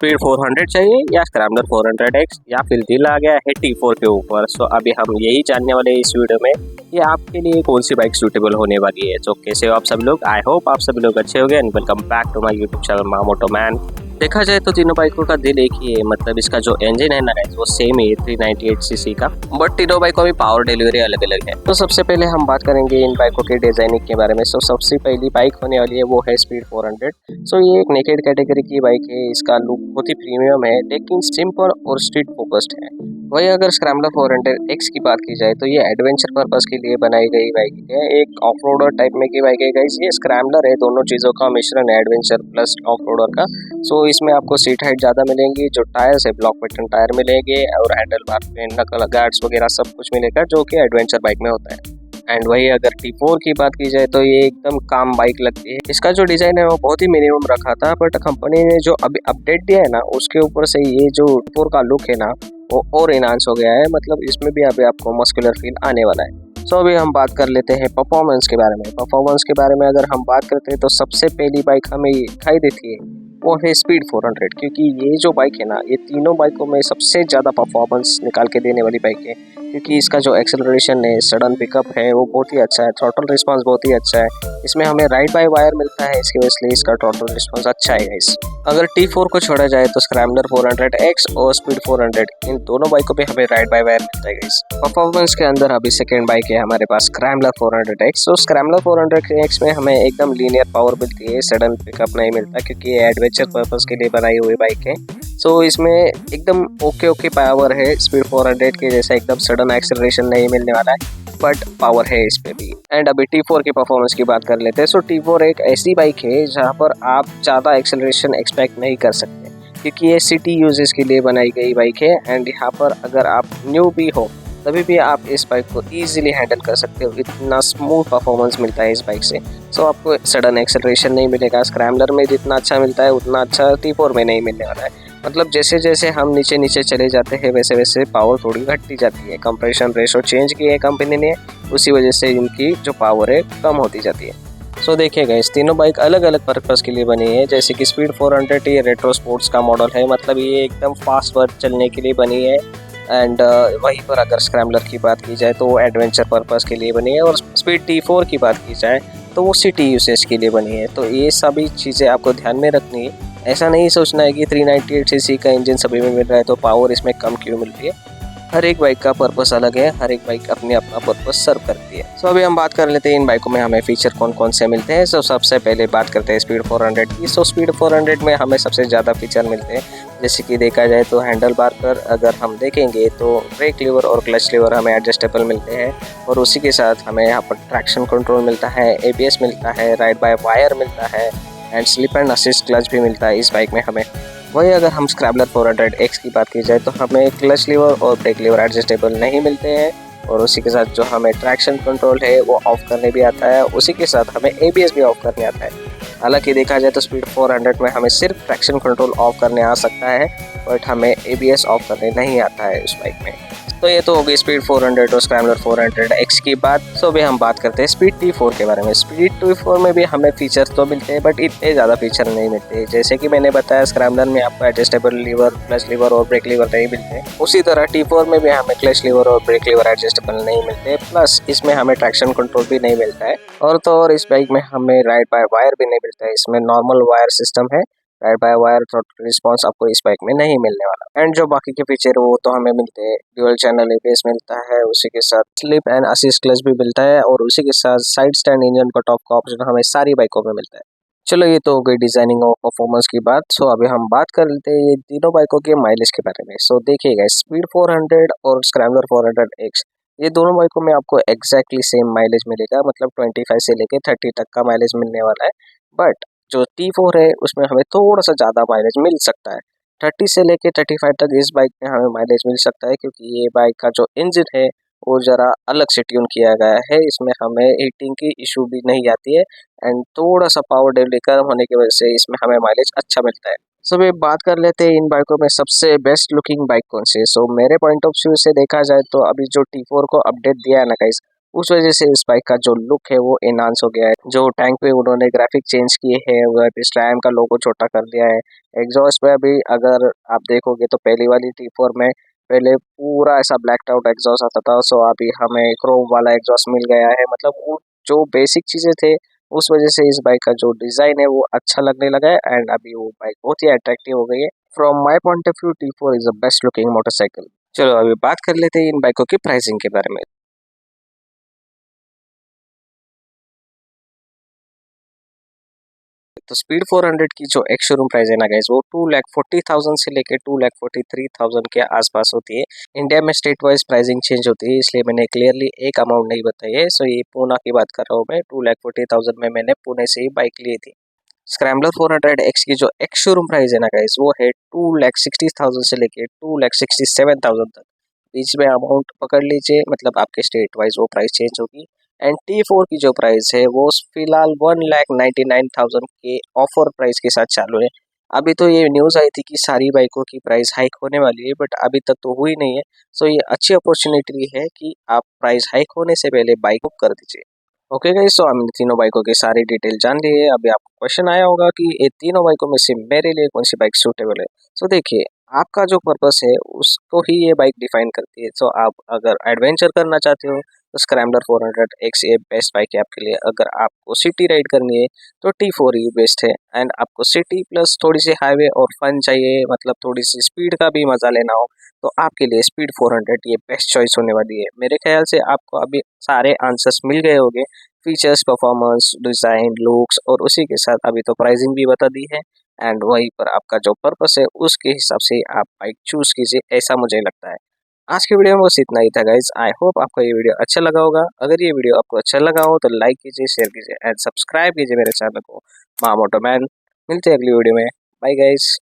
Speed 400 चाहिए या scrambler 400X या फिर दिल आ गया है T4 के ऊपर। सो अभी हम यही जानने वाले हैं इस वीडियो में कि आपके लिए कौन सी बाइक सूटेबल होने वाली है। सो कैसे हो आप सब लोग, आई होप आप सभी लोग अच्छे हो गए and welcome back to my YouTube channel मामोटो मैन। देखा जाए तो तीनों बाइकों का दिल एक ही है, मतलब इसका जो इंजन है ना गाइस वो सेम है 398cc का, बट तीनों बाइकों में पावर डिलीवरी अलग अलग है। तो सबसे पहले हम बात करेंगे इन बाइकों के डिजाइनिंग के बारे में। सो सबसे पहली बाइक होने वाली है वो है स्पीड 400। सो ये एक नेकेड कैटेगरी की बाइक है। इसका लुक बहुत ही प्रीमियम है लेकिन सिंपल और स्ट्रीट फोकस्ड है। वही अगर स्क्रैम्बलर 400X की बात की जाए तो ये एडवेंचर पर्पस के लिए बनाई गई बाइक है, एक ऑफ रोडर टाइप में की बाइक है गाइस। ये स्क्रैम्बलर है, दोनों चीज़ों का मिश्रण है, एडवेंचर प्लस ऑफ रोडर का। सो इसमें आपको सीट हाइट ज़्यादा मिलेंगी, जो टायर्स है ब्लॉक पैटर्न टायर मिलेंगे और हैंडल बार पे नकल गार्ड्स वगैरह सब कुछ मिलेगा जो कि एडवेंचर बाइक में होता है। एंड वही अगर T4 की बात की जाए तो ये एकदम काम बाइक लगती है। इसका जो डिज़ाइन है वो बहुत ही मिनिमम रखा था, बट कंपनी ने जो अभी अपडेट दिया है ना उसके ऊपर से ये जो T4 का लुक है ना वो और इनहांस हो गया है, मतलब इसमें भी अभी आपको मस्कुलर फील आने वाला है। सो अभी हम बात कर लेते हैं परफॉर्मेंस के बारे में। परफॉर्मेंस के बारे में अगर हम बात करते हैं तो सबसे पहली बाइक हमें दिखाई देती है वो है स्पीड 400, क्योंकि ये जो बाइक है ना ये तीनों बाइकों में सबसे ज़्यादा परफॉर्मेंस निकाल के देने वाली बाइक है, क्योंकि इसका जो एक्सेलरेशन है, सडन पिकअप है वो बहुत ही अच्छा है, थ्रॉटल रिस्पांस बहुत ही अच्छा है। इसमें हमें राइड बाय वायर मिलता है, इसकी वजह से इसका थ्रॉटल रिस्पांस अच्छा है गाइस। अगर T4 को छोड़ा जाए तो स्क्रैम्बलर 400X और स्पीड 400 इन दोनों बाइकों पे हमें राइड बाय वायर मिलता है गाइस। परफॉर्मेंस के अंदर अभी सेकेंड बाइक है हमारे पास स्क्रैम्बलर 400X। तो स्क्रैम्बलर 400X में हमें एकदम लीनियर पावर मिलती है, सडन पिकअप नहीं मिलता, क्योंकि ये एडवेंचर पर्पस के लिए बनाई हुई बाइक है। सो इसमें एकदम ओके पावर है, स्पीड 400 के जैसा एकदम सडन एक्सेलरेशन नहीं मिलने वाला है, बट पावर है इस पे भी। एंड अभी T4 की परफॉर्मेंस की बात कर लेते हैं। सो T4 एक ऐसी बाइक है जहाँ पर आप ज़्यादा एक्सेलरेशन एक्सपेक्ट नहीं कर सकते, क्योंकि ये सिटी यूजेस के लिए बनाई गई बाइक है। एंड यहाँ पर अगर आप न्यू भी हो तभी भी आप इस बाइक को ईजिली हैंडल कर सकते हो, इतना स्मूथ परफॉर्मेंस मिलता है इस बाइक से। सो आपको सडन एक्सेलरेशन नहीं मिलेगा, स्क्रैम्बलर में जितना अच्छा मिलता है उतना अच्छा T4 में नहीं मिलने वाला है। मतलब जैसे जैसे हम नीचे नीचे चले जाते हैं वैसे वैसे पावर थोड़ी घटती जाती है। कंप्रेशन रेशो चेंज की है कंपनी ने, उसी वजह से इनकी जो पावर है कम होती जाती है। सो देखिएगा इस तीनों बाइक अलग अलग पर्पस के लिए बनी है। जैसे कि स्पीड 400 ये रेट्रो स्पोर्ट्स का मॉडल है, मतलब ये एकदम फास्ट वर्क चलने के लिए बनी है। एंड वहीं पर अगर स्क्रैम्बलर की बात की जाए तो वो एडवेंचर पर्पस के लिए बनी है, और स्पीड T4 की बात की जाए तो वो सिटी यूसेज के लिए बनी है। तो ये सभी चीज़ें आपको ध्यान में रखनी है। ऐसा नहीं सोचना है कि 398cc का इंजन सभी में मिल रहा है तो पावर इसमें कम क्यों मिल रही है। हर एक बाइक का पर्पस अलग है, हर एक बाइक अपने अपना पर्पस सर्व करती है। सो अभी हम बात कर लेते हैं इन बाइकों में हमें फीचर कौन कौन से मिलते हैं। सो सबसे पहले बात करते हैं स्पीड 400 की। सो स्पीड 400 में हमें सबसे ज़्यादा फीचर मिलते हैं, जैसे कि देखा जाए तो हैंडल बार पर अगर हम देखेंगे तो ब्रेक लीवर और क्लच लीवर हमें एडजस्टेबल मिलते हैं, और उसी के साथ हमें यहाँ पर ट्रैक्शन कंट्रोल मिलता है, ABS मिलता है, राइड बाय वायर मिलता है, and slip and assist clutch भी मिलता है इस बाइक में हमें। वही अगर हम स्क्रैम्बलर 400X की बात की जाए तो हमें क्लच लीवर और ब्रेक लीवर एडजस्टेबल नहीं मिलते हैं, और उसी के साथ जो हमें ट्रैक्शन कंट्रोल है वो ऑफ करने भी आता है, उसी के साथ हमें ABS भी ऑफ करने आता है। हालांकि देखा जाए तो स्पीड 400 में हमें सिर्फ ट्रैक्शन कंट्रोल ऑफ करने आ सकता है, बट हमें ABS ऑफ करने नहीं आता है उस बाइक में। तो ये तो हो गई स्पीड 400 और स्क्रैम्बलर 400X की बात। सो अभी हम बात करते हैं स्पीड T4 के बारे में। स्पीड T4 में भी हमें फीचर तो मिलते हैं, बट इतने ज़्यादा फीचर नहीं मिलते। जैसे कि मैंने बताया स्क्रैम्बलर में आपको एडजस्टेबल लीवर, क्लच लीवर और ब्रेक लीवर नहीं मिलते, उसी तरह T4 में भी हमें क्लच लीवर और ब्रेक लीवर एडजस्टेबल नहीं मिलते, प्लस इसमें हमें ट्रैक्शन कंट्रोल भी नहीं मिलता है। और तो और इस बाइक में हमें राइड बाय वायर भी नहीं मिलता है, इसमें नॉर्मल वायर सिस्टम है, ride by wire throttle response आपको इस बाइक में नहीं मिलने वाला। एंड जो बाकी के फीचर है वो तो हमें मिलते हैं, ड्यूअल चैनल ABS मिलता है, उसी के साथ स्लिप एंड असिस्ट क्लच भी मिलता है, और उसी के साथ side stand engine cut off का ऑप्शन हमें सारी बाइकों में मिलता है। चलो ये तो हो गई डिजाइनिंग और परफॉर्मेंस की बात। सो अभी हम बात कर लेते हैं ये तीनों बाइकों के माइलेज के बारे में। सो देखिएगा स्पीड 400 और स्क्रैम्बलर 400X ये दोनों बाइकों में आपको एग्जैक्टली सेम माइलेज मिलेगा, मतलब 25 से लेके 30 तक का माइलेज मिलने वाला है। बट जो T4 है उसमें हमें थोड़ा सा ज़्यादा माइलेज मिल सकता है, 30 से लेके 35 तक इस बाइक में हमें माइलेज मिल सकता है, क्योंकि ये बाइक का जो इंजन है वो ज़रा अलग से ट्यून किया गया है। इसमें हमें हीटिंग की इशू भी नहीं आती है, एंड थोड़ा सा पावर डिलीवरी कम होने की वजह से इसमें हमें माइलेज अच्छा मिलता है। सो अभी बात कर लेते हैं इन बाइकों में सबसे बेस्ट लुकिंग बाइक कौन सी है। सो मेरे पॉइंट ऑफ व्यू से देखा जाए तो अभी जो T4 को अपडेट दिया है ना गाइस, उस वजह से इस बाइक का जो लुक है वो एनहांस हो गया है। जो टैंक पे उन्होंने ग्राफिक चेंज किए हैं, वह स्लैम का लोगो छोटा कर दिया है। एग्जॉस्ट पे अभी अगर आप देखोगे तो पहली वाली T4 में पहले पूरा ऐसा ब्लैक्ड आउट एग्जॉस्ट आता था, सो अभी हमें क्रोम वाला एग्जॉस्ट मिल गया है। मतलब वो जो बेसिक चीज़ें थे उस वजह से इस बाइक का जो डिज़ाइन है वो अच्छा लगने लगा है, एंड अभी वो बाइक बहुत ही अट्रैक्टिव हो गई है। From my point of view T4 is the best looking motorcycle. चलो अभी बात कर लेते हैं इन बाइकों की प्राइसिंग के बारे में। तो स्पीड 400 की जो एक्स शोरूम प्राइस है ना गाइस, वो 2,40,000 से लेके 2,43,000 के आसपास होती है। इंडिया में स्टेट वाइज प्राइसिंग चेंज होती है, इसलिए मैंने क्लियरली एक अमाउंट नहीं बताई है। सो ये पूना की बात कर रहा हूँ मैं। 2,40,000 में मैंने पुणे से ही बाइक ली थी। स्क्रैम्बलर 400X की जो एक्स शोरूम प्राइस है ना गाइस, वो है 2,60,000 से लेके 2,67,000 तक। बीच में अमाउंट पकड़ लीजिए, मतलब आपके स्टेट वाइज वो प्राइस चेंज होगी। एंड T4 की जो प्राइस है वो फिलहाल 1,99,000 के ऑफर प्राइस के साथ चालू है। अभी तो ये न्यूज़ आई थी कि सारी बाइकों की प्राइस हाइक होने वाली है, बट अभी तक तो हुई नहीं है। सो ये अच्छी अपॉर्चुनिटी है कि आप प्राइस हाइक होने से पहले बाइक बुक कर दीजिए। ओके गाइस, सो हमने तीनों बाइकों की सारी डिटेल जान ली है। अभी आपको क्वेश्चन आया होगा कि ये तीनों बाइकों में से मेरे लिए कौन सी बाइक सूटेबल है। सो देखिए, आपका जो पर्पस है उसको ही ये बाइक डिफाइन करती है। सो आप अगर एडवेंचर करना चाहते हो तो स्क्रैम्बलर 400X ये बेस्ट बाइक है आपके लिए। अगर आपको सिटी राइड करनी है तो T4 ही बेस्ट है। एंड आपको सिटी प्लस थोड़ी सी हाईवे और फन चाहिए, मतलब थोड़ी सी स्पीड का भी मजा लेना हो, तो आपके लिए स्पीड 400 ये बेस्ट चॉइस होने वाली है। मेरे ख्याल से आपको अभी सारे आंसर्स मिल गए होंगे, फीचर्स, परफॉर्मेंस, डिज़ाइन, लुक्स, और उसी के साथ अभी तो प्राइसिंग भी बता दी है। एंड वहीं पर आपका जो पर्पस है उसके हिसाब से आप बाइक चूज़ कीजिए, ऐसा मुझे लगता है। आज के वीडियो में बस इतना ही था गाइज। आई होप आपको ये वीडियो अच्छा लगा होगा। अगर ये वीडियो आपको अच्छा लगा हो तो लाइक कीजिए, शेयर कीजिए एंड सब्सक्राइब कीजिए मेरे चैनल को, माँ मोटो मैन। मिलते हैं अगली वीडियो में। Bye guys.